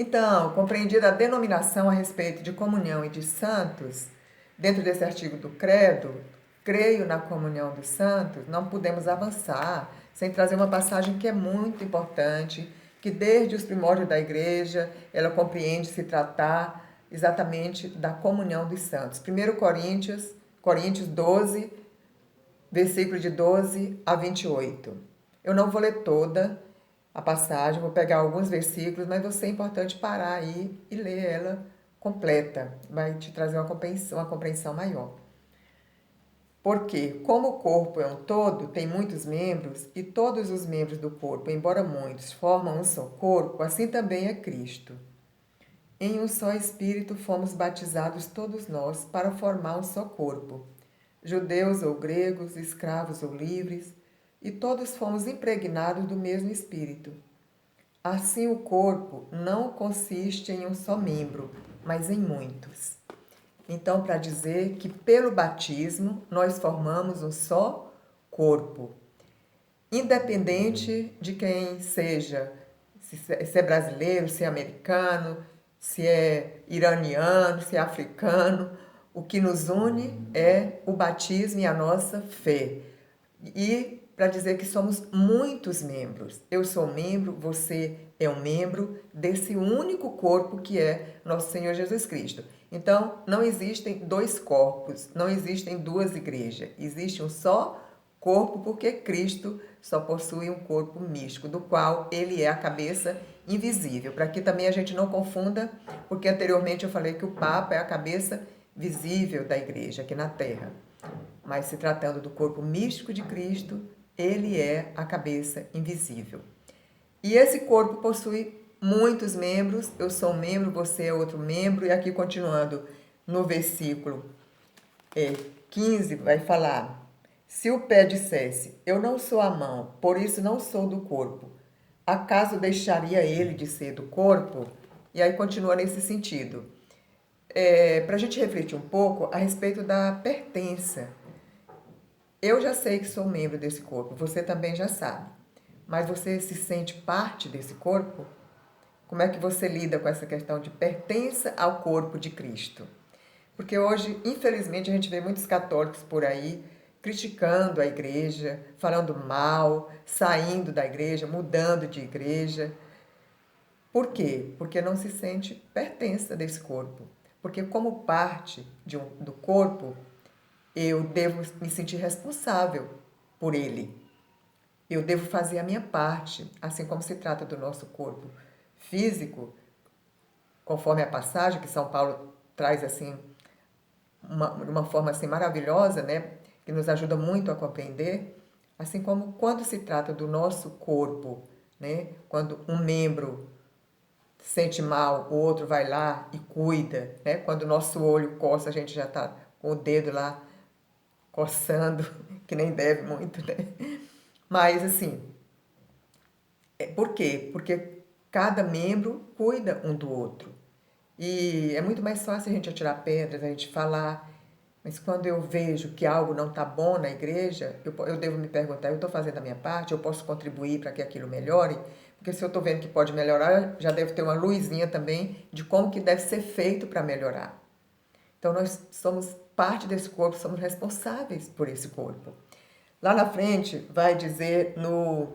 Então, compreendida a denominação a respeito de comunhão e de santos, dentro desse artigo do Credo, creio na comunhão dos santos, não podemos avançar sem trazer uma passagem que é muito importante, que desde os primórdios da igreja, ela compreende se tratar exatamente da comunhão dos santos. 1 Coríntios 12, versículo de 12 a 28. Eu não vou ler toda a passagem, vou pegar alguns versículos, mas vai ser importante parar aí e ler ela completa. Vai te trazer uma compreensão maior. Porque, como o corpo é um todo, tem muitos membros, e todos os membros do corpo, embora muitos, formam um só corpo, assim também é Cristo. Em um só Espírito fomos batizados todos nós para formar um só corpo. Judeus ou gregos, escravos ou livres, e todos fomos impregnados do mesmo Espírito. Assim o corpo não consiste em um só membro, mas em muitos. Então, para dizer que pelo batismo nós formamos um só corpo, independente de quem seja, se é brasileiro, se é americano, se é iraniano, se é africano, o que nos une é o batismo e a nossa fé. E para dizer que somos muitos membros. Eu sou membro, você é um membro desse único corpo que é nosso Senhor Jesus Cristo. Então, não existem dois corpos, não existem duas igrejas. Existe um só corpo porque Cristo só possui um corpo místico, do qual ele é a cabeça invisível. Para que também a gente não confunda, porque anteriormente eu falei que o Papa é a cabeça visível da igreja aqui na Terra. Mas se tratando do corpo místico de Cristo, ele é a cabeça invisível. E esse corpo possui muitos membros, eu sou um membro, você é outro membro, e aqui continuando no versículo 15, vai falar: se o pé dissesse, eu não sou a mão, por isso não sou do corpo, acaso deixaria ele de ser do corpo? E aí continua nesse sentido. Para a gente refletir um pouco a respeito da pertença. Eu já sei que sou membro desse corpo, você também já sabe. Mas você se sente parte desse corpo? Como é que você lida com essa questão de pertença ao corpo de Cristo? Porque hoje, infelizmente, a gente vê muitos católicos por aí criticando a igreja, falando mal, saindo da igreja, mudando de igreja. Por quê? Porque não se sente pertença desse corpo. Porque como parte do corpo, eu devo me sentir responsável por ele. Eu devo fazer a minha parte, assim como se trata do nosso corpo físico, conforme a passagem que São Paulo traz assim de uma forma assim maravilhosa, né, que nos ajuda muito a compreender, assim como quando se trata do nosso corpo, né, quando um membro sente mal, o outro vai lá e cuida, né, quando o nosso olho coça, a gente já está com o dedo lá coçando, que nem deve muito, né? Mas, assim, por quê? Porque cada membro cuida um do outro. E é muito mais fácil a gente atirar pedras, a gente falar, mas quando eu vejo que algo não está bom na igreja, eu devo me perguntar, eu estou fazendo a minha parte, eu posso contribuir para que aquilo melhore? Porque se eu estou vendo que pode melhorar, já deve ter uma luzinha também de como que deve ser feito para melhorar. Então, nós somos parte desse corpo, somos responsáveis por esse corpo. Lá na frente, vai dizer no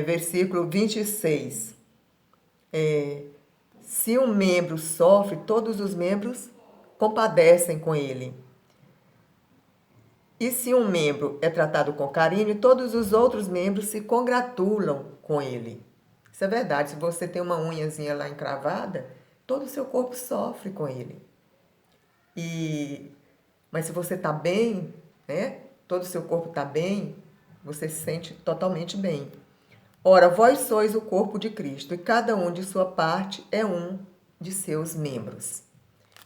versículo 26, se um membro sofre, todos os membros compadecem com ele. E se um membro é tratado com carinho, todos os outros membros se congratulam com ele. Isso é verdade. Se você tem uma unhazinha lá encravada, todo o seu corpo sofre com ele. Mas se você está bem, né? Todo o seu corpo está bem, você se sente totalmente bem. Ora, vós sois o corpo de Cristo, e cada um de sua parte é um de seus membros.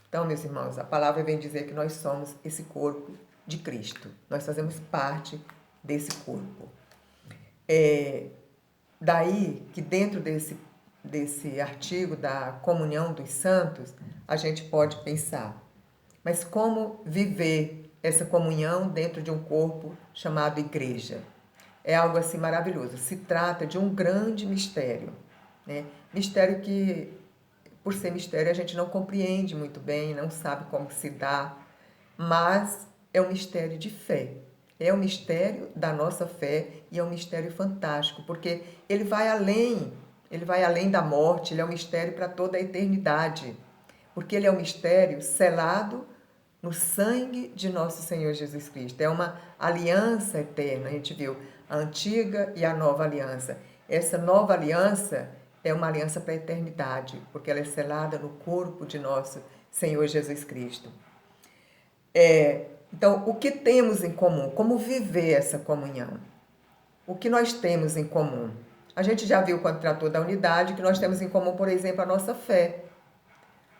Então, meus irmãos, a palavra vem dizer que nós somos esse corpo de Cristo. Nós fazemos parte desse corpo. Daí que dentro desse artigo da comunhão dos santos, a gente pode pensar, mas como viver essa comunhão dentro de um corpo chamado igreja? É algo assim maravilhoso. Se trata de um grande mistério. né? Mistério que, por ser mistério, a gente não compreende muito bem, não sabe como se dá, mas é um mistério de fé. É um mistério da nossa fé e é um mistério fantástico, porque ele vai além da morte, ele é um mistério para toda a eternidade, porque ele é um mistério selado no sangue de nosso Senhor Jesus Cristo. É uma aliança eterna, a gente viu a antiga e a nova aliança. Essa nova aliança é uma aliança para a eternidade, porque ela é selada no corpo de nosso Senhor Jesus Cristo. Então, o que temos em comum? Como viver essa comunhão? O que nós temos em comum? A gente já viu quando tratou da unidade que nós temos em comum, por exemplo, a nossa fé.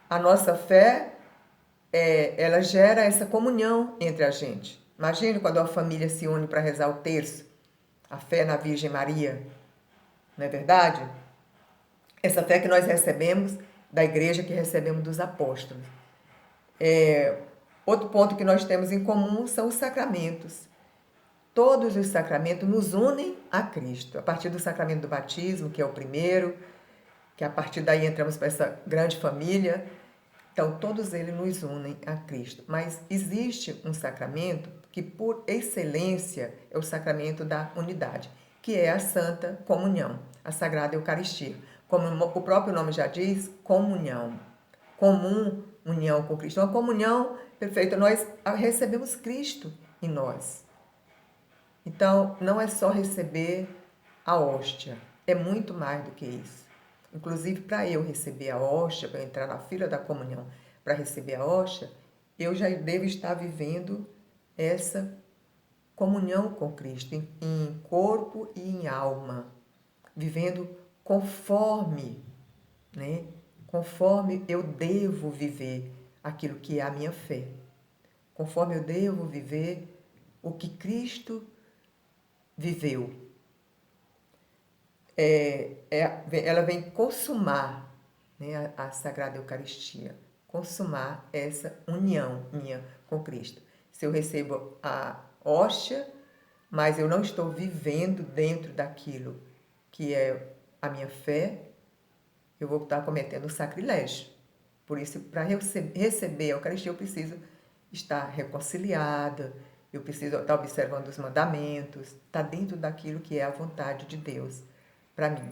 A nossa fé, ela gera essa comunhão entre a gente. Imagine quando a família se une para rezar o terço, a fé na Virgem Maria, não é verdade? Essa fé que nós recebemos da igreja, que recebemos dos apóstolos. Outro ponto que nós temos em comum são os sacramentos. Todos os sacramentos nos unem a Cristo. A partir do sacramento do batismo, que é o primeiro, que a partir daí entramos para essa grande família. Então, todos eles nos unem a Cristo. Mas existe um sacramento que, por excelência, é o sacramento da unidade, que é a Santa Comunhão, a Sagrada Eucaristia. Como o próprio nome já diz, comunhão. Comum união com Cristo. Uma comunhão perfeita. Nós recebemos Cristo em nós. Então, não é só receber a hóstia, é muito mais do que isso. Inclusive, para eu receber a hóstia, para eu entrar na fila da comunhão, para receber a hóstia, eu já devo estar vivendo essa comunhão com Cristo, em corpo e em alma, vivendo conforme, né? Conforme eu devo viver aquilo que é a minha fé, conforme eu devo viver o que Cristo viveu. Ela vem consumar, né, a Sagrada Eucaristia, consumar essa união minha com Cristo. Se eu recebo a hóstia, mas eu não estou vivendo dentro daquilo que é a minha fé, eu vou estar cometendo sacrilégio. Por isso, para receber a Eucaristia, eu preciso estar reconciliada, eu preciso estar observando os mandamentos, estar dentro daquilo que é a vontade de Deus para mim.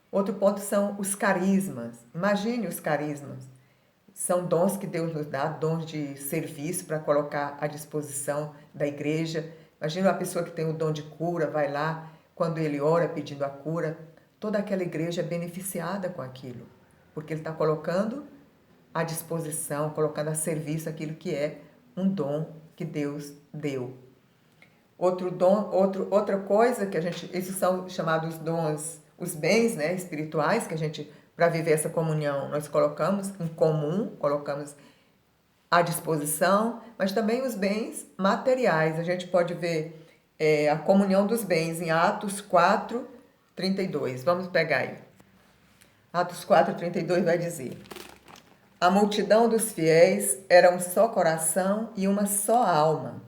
Outro ponto são os carismas. Imagine os carismas. São dons que Deus nos dá, dons de serviço para colocar à disposição da igreja. Imagine uma pessoa que tem o dom de cura, vai lá, quando ele ora pedindo a cura, toda aquela igreja é beneficiada com aquilo, porque ele está colocando à disposição, colocando a serviço aquilo que é um dom que Deus deu. Outra coisa que esses são chamados dons, os bens, né, espirituais, que a gente, para viver essa comunhão, nós colocamos em comum, colocamos à disposição, mas também os bens materiais. A gente pode ver a comunhão dos bens em Atos 4:32. Vamos pegar aí. Atos 4:32 vai dizer: a multidão dos fiéis era um só coração e uma só alma.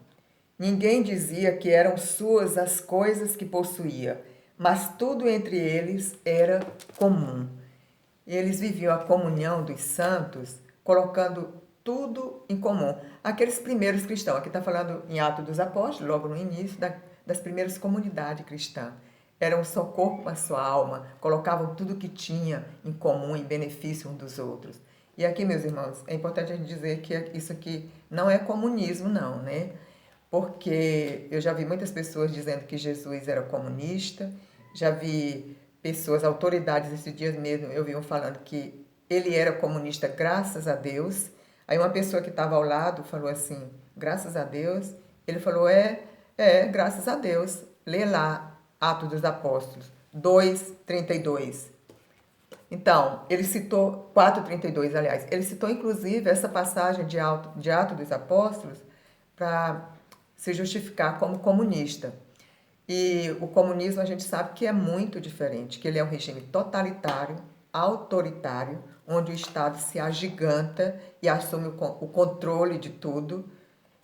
Ninguém dizia que eram suas as coisas que possuía, mas tudo entre eles era comum. Eles viviam a comunhão dos santos, colocando tudo em comum. Aqueles primeiros cristãos, aqui está falando em Atos dos Apóstolos, logo no início das primeiras comunidades cristãs. Eram um só corpo, uma só alma, colocavam tudo que tinha em comum, em benefício uns dos outros. E aqui, meus irmãos, é importante a gente dizer que isso aqui não é comunismo, não, né? Porque eu já vi muitas pessoas dizendo que Jesus era comunista, já vi pessoas, autoridades, esses dias mesmo eu vi um falando que ele era comunista graças a Deus. Aí uma pessoa que estava ao lado falou assim, graças a Deus. Ele falou, graças a Deus. Lê lá, Atos dos Apóstolos, 2:32. Então, ele citou, 4:32, aliás, ele citou inclusive essa passagem de Atos dos Apóstolos para se justificar como comunista. E o comunismo a gente sabe que é muito diferente, que ele é um regime totalitário, autoritário, onde o Estado se agiganta e assume o controle de tudo,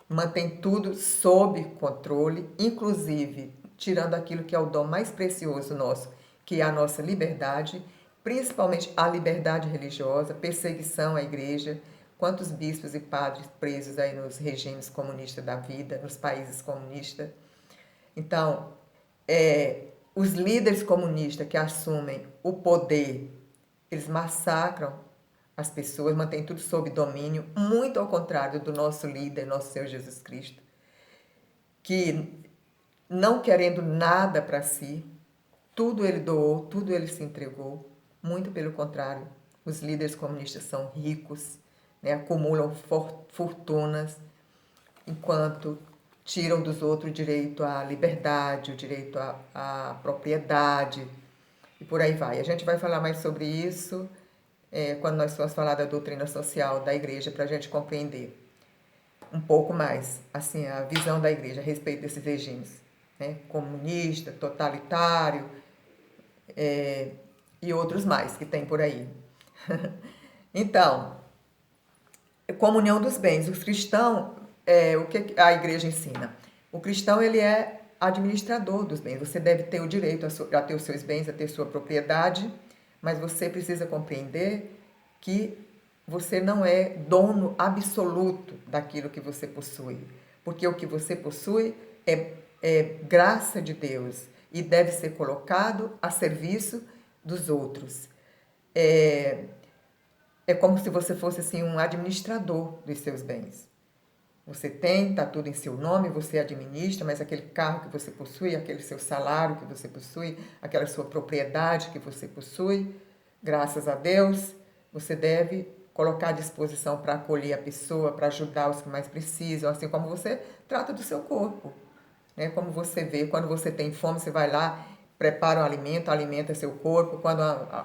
mantém tudo sob controle, inclusive tirando aquilo que é o dom mais precioso nosso, que é a nossa liberdade, principalmente a liberdade religiosa, perseguição à igreja, quantos bispos e padres presos aí nos regimes comunistas da vida, nos países comunistas. Então, os líderes comunistas que assumem o poder, eles massacram as pessoas, mantêm tudo sob domínio, muito ao contrário do nosso líder, nosso Senhor Jesus Cristo, que não querendo nada para si, tudo ele doou, tudo ele se entregou. Muito pelo contrário, os líderes comunistas são ricos, né, acumulam fortunas, enquanto tiram dos outros o direito à liberdade, o direito à propriedade, e por aí vai. A gente vai falar mais sobre isso quando nós formos falar da doutrina social da igreja, para a gente compreender um pouco mais assim, a visão da igreja a respeito desses regimes, né, comunista, totalitário, e outros mais que tem por aí. Então, comunhão dos bens. Os cristãos, o que a igreja ensina? O cristão, ele é administrador dos bens. Você deve ter o direito a ter os seus bens, a ter sua propriedade, mas você precisa compreender que você não é dono absoluto daquilo que você possui, porque o que você possui é graça de Deus e deve ser colocado a serviço dos outros. É como se você fosse assim um administrador dos seus bens. Você tem, está tudo em seu nome, você administra, mas aquele carro que você possui, aquele seu salário que você possui, aquela sua propriedade que você possui, graças a Deus, você deve colocar à disposição para acolher a pessoa, para ajudar os que mais precisam, assim como você trata do seu corpo. Né? Como você vê, quando você tem fome, você vai lá, prepara um alimento, alimenta seu corpo. Quando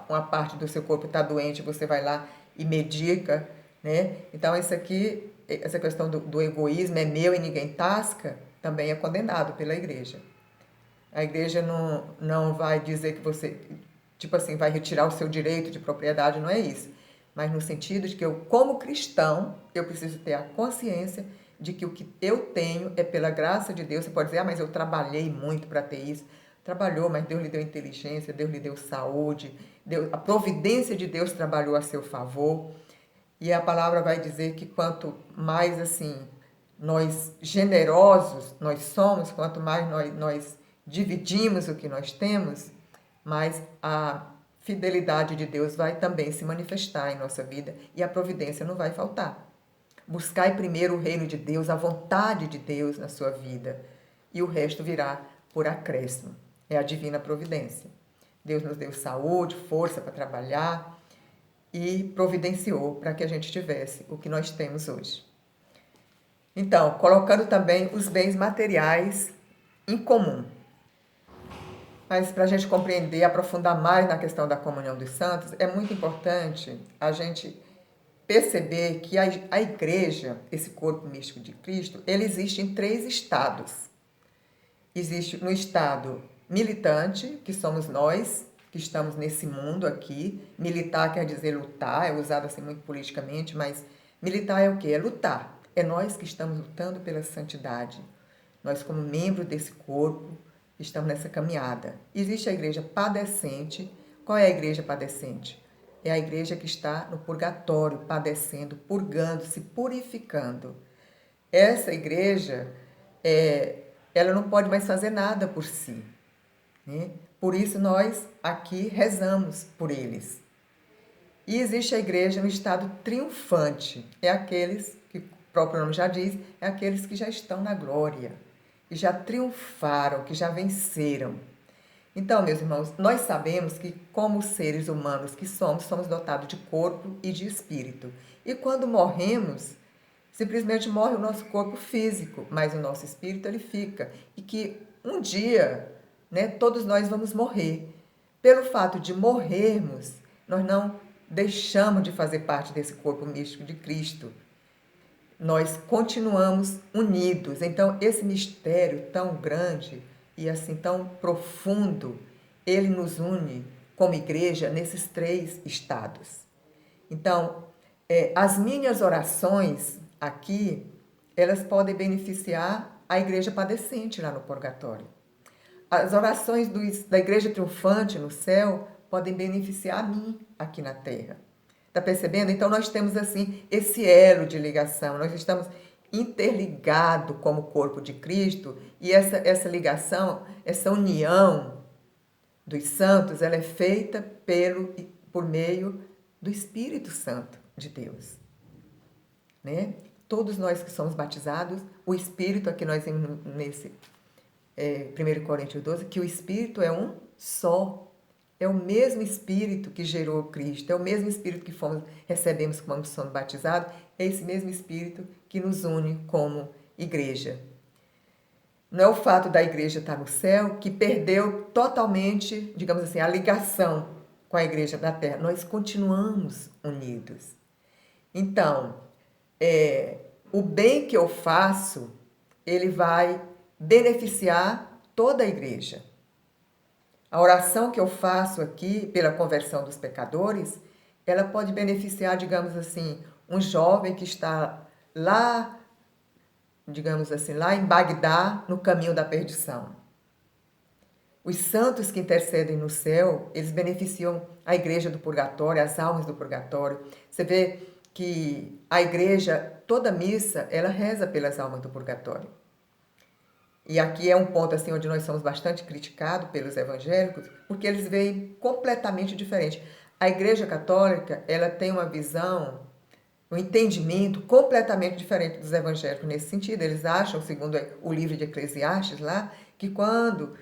uma parte do seu corpo está doente, você vai lá e medica. Né? Então, essa questão do egoísmo, é meu e ninguém tasca, também é condenado pela igreja. A igreja não vai dizer que você, tipo assim, vai retirar o seu direito de propriedade, não é isso. Mas no sentido de que eu, como cristão, eu preciso ter a consciência de que o que eu tenho é pela graça de Deus. Você pode dizer, mas eu trabalhei muito para ter isso. Trabalhou, mas Deus lhe deu inteligência, Deus lhe deu saúde, a providência de Deus trabalhou a seu favor. E a palavra vai dizer que quanto mais assim nós generosos nós somos, quanto mais nós dividimos o que nós temos, mais a fidelidade de Deus vai também se manifestar em nossa vida e a providência não vai faltar. Buscai primeiro o reino de Deus, a vontade de Deus na sua vida, e o resto virá por acréscimo. É a divina providência. Deus nos deu saúde, força para trabalhar e providenciou para que a gente tivesse o que nós temos hoje. Então, colocando também os bens materiais em comum. Mas para a gente compreender, aprofundar mais na questão da comunhão dos santos, é muito importante a gente perceber que a igreja, esse corpo místico de Cristo, ele existe em 3 estados. Existe no estado militante, que somos nós, que estamos nesse mundo aqui. Militar quer dizer lutar, é usado assim muito politicamente, mas militar é o quê? É lutar. É nós que estamos lutando pela santidade. Nós, como membro desse corpo, estamos nessa caminhada. Existe a igreja padecente. Qual é a igreja padecente? É a igreja que está no purgatório, padecendo, purgando, se purificando. Essa igreja, ela não pode mais fazer nada por si. Né? Por isso nós aqui rezamos por eles. E existe a igreja no estado triunfante. É aqueles, que o próprio nome já diz, é aqueles que já estão na glória, que já triunfaram, que já venceram. Então, meus irmãos, nós sabemos que, como seres humanos que somos dotados de corpo e de espírito. E quando morremos, simplesmente morre o nosso corpo físico, mas o nosso espírito ele fica. E que um dia, né, todos nós vamos morrer. Pelo fato de morrermos, nós não deixamos de fazer parte desse corpo místico de Cristo. Nós continuamos unidos. Então, esse mistério tão grande e assim tão profundo, ele nos une como igreja nesses 3 estados. Então, as minhas orações aqui, elas podem beneficiar a igreja padecente lá no purgatório. As orações da igreja triunfante no céu podem beneficiar a mim aqui na Terra. Está percebendo? Então nós temos assim esse elo de ligação, nós estamos interligados como corpo de Cristo, e essa ligação, essa união dos santos, ela é feita por meio do Espírito Santo de Deus, né? Todos nós que somos batizados, o Espírito, aqui nós vimos nesse 1 Coríntios 12, que o Espírito é um só. É o mesmo Espírito que gerou Cristo, é o mesmo Espírito que recebemos quando somos batizados, é esse mesmo Espírito que nos une como igreja. Não é o fato da igreja estar no céu que perdeu totalmente, digamos assim, a ligação com a igreja da terra. Nós continuamos unidos. Então, o bem que eu faço, ele vai beneficiar toda a igreja. A oração que eu faço aqui pela conversão dos pecadores, ela pode beneficiar, digamos assim, um jovem que está lá, digamos assim, lá em Bagdá, no caminho da perdição. Os santos que intercedem no céu, eles beneficiam a igreja do purgatório, as almas do purgatório. Você vê que a igreja, toda missa, ela reza pelas almas do purgatório. E aqui é um ponto assim onde nós somos bastante criticados pelos evangélicos, porque eles veem completamente diferente. A Igreja Católica, ela tem uma visão, um entendimento completamente diferente dos evangélicos nesse sentido. Eles acham, segundo o livro de Eclesiastes lá, que quando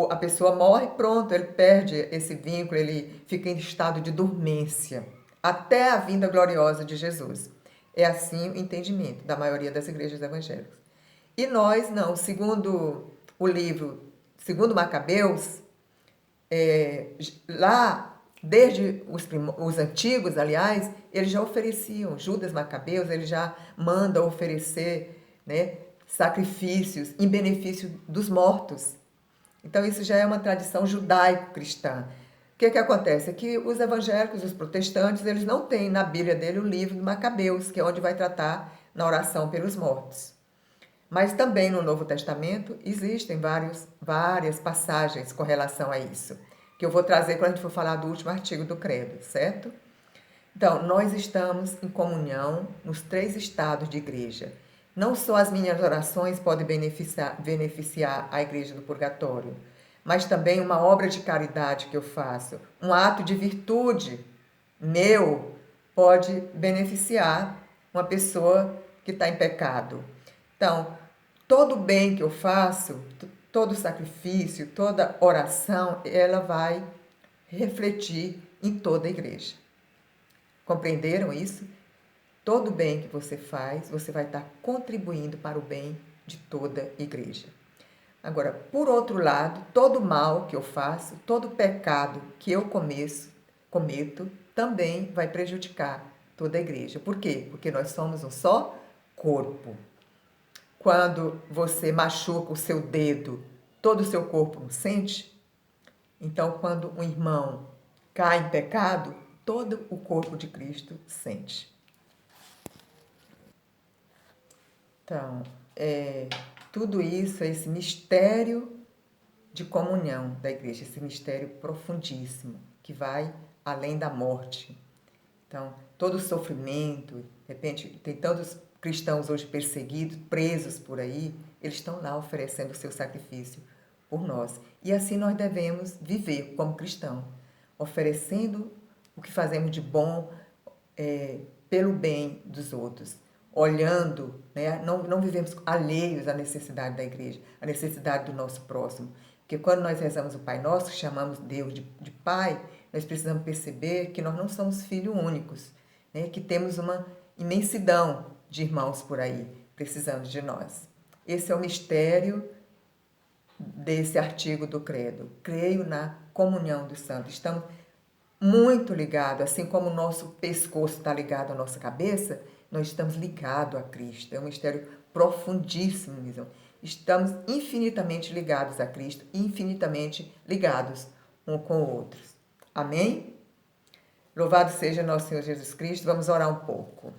a pessoa morre, pronto, ele perde esse vínculo, ele fica em estado de dormência, até a vinda gloriosa de Jesus. É assim o entendimento da maioria das igrejas evangélicas. E nós não, segundo o livro, segundo Macabeus, lá, desde os antigos, aliás, eles já ofereciam, Judas Macabeus, ele já manda oferecer, né, sacrifícios em benefício dos mortos. Então isso já é uma tradição judaico-cristã. O que acontece? É que os evangélicos, os protestantes, eles não têm na Bíblia dele o livro de Macabeus, que é onde vai tratar na oração pelos mortos. Mas também no Novo Testamento existem várias passagens com relação a isso, que eu vou trazer quando a gente for falar do último artigo do Credo, certo? Então, nós estamos em comunhão nos 3 estados de igreja. Não só as minhas orações podem beneficiar a igreja do purgatório, mas também uma obra de caridade que eu faço, um ato de virtude meu pode beneficiar uma pessoa que está em pecado. Então, todo bem que eu faço, todo sacrifício, toda oração, ela vai refletir em toda a igreja. Compreenderam isso? Todo bem que você faz, você vai estar contribuindo para o bem de toda a igreja. Agora, por outro lado, todo mal que eu faço, todo pecado que eu cometo, também vai prejudicar toda a igreja. Por quê? Porque nós somos um só corpo. Quando você machuca o seu dedo, todo o seu corpo não sente? Então, quando um irmão cai em pecado, todo o corpo de Cristo sente. Então, tudo isso é esse mistério de comunhão da igreja, esse mistério profundíssimo, que vai além da morte. Então, todo o sofrimento, de repente, tem tantos cristãos hoje perseguidos, presos por aí, eles estão lá oferecendo o seu sacrifício por nós. E assim nós devemos viver como cristão, oferecendo o que fazemos de bom pelo bem dos outros, olhando, né? Não vivemos alheios à necessidade da igreja, à necessidade do nosso próximo. Porque quando nós rezamos o Pai Nosso, chamamos Deus de Pai, nós precisamos perceber que nós não somos filhos únicos, né? Que temos uma imensidão de irmãos por aí, precisando de nós. Esse é o mistério desse artigo do Credo. Creio na comunhão dos santos. Estamos muito ligados, assim como o nosso pescoço está ligado à nossa cabeça, nós estamos ligados a Cristo. É um mistério profundíssimo mesmo. Estamos infinitamente ligados a Cristo, infinitamente ligados um com o outro. Amém? Louvado seja nosso Senhor Jesus Cristo. Vamos orar um pouco.